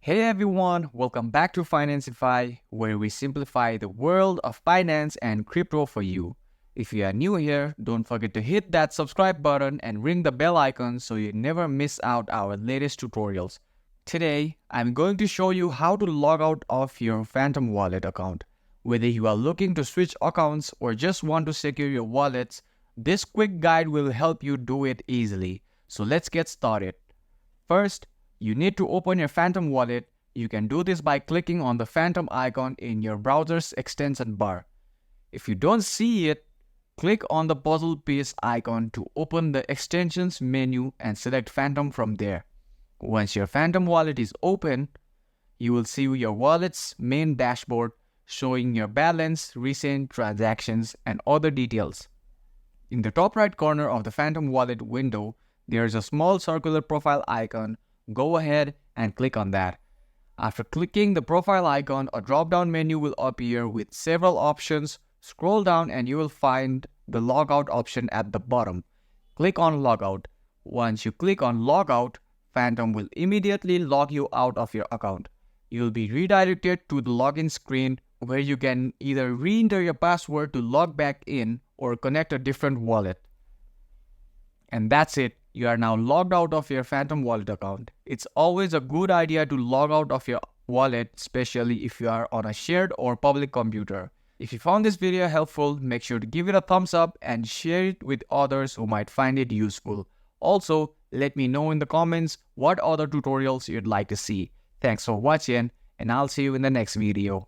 Hey everyone, welcome back to Financify, where we simplify the world of finance and crypto for you. If you are new here, don't forget to hit that subscribe button and ring the bell icon so you never miss out our latest tutorials. Today, I'm going to show you how to log out of your Phantom Wallet account. Whether you are looking to switch accounts or just want to secure your wallets, this quick guide will help you do it easily. So let's get started. First, you need to open your Phantom wallet. You can do this by clicking on the Phantom icon in your browser's extension bar. If you don't see it, click on the puzzle piece icon to open the extensions menu and select Phantom from there. Once your Phantom wallet is open, you will see your wallet's main dashboard showing your balance, recent transactions, and other details. In the top right corner of the Phantom wallet window, there is a small circular profile icon. Go ahead and click on that. After clicking the profile icon, a drop-down menu will appear with several options. Scroll down and you will find the Logout option at the bottom. Click on Logout. Once you click on Logout, Phantom will immediately log you out of your account. You will be redirected to the login screen where you can either re-enter your password to log back in or connect a different wallet. And that's it. You are now logged out of your Phantom wallet account. It's always a good idea to log out of your wallet, especially if you are on a shared or public computer. If you found this video helpful, make sure to give it a thumbs up and share it with others who might find it useful. Also, let me know in the comments what other tutorials you'd like to see. Thanks for watching, and I'll see you in the next video.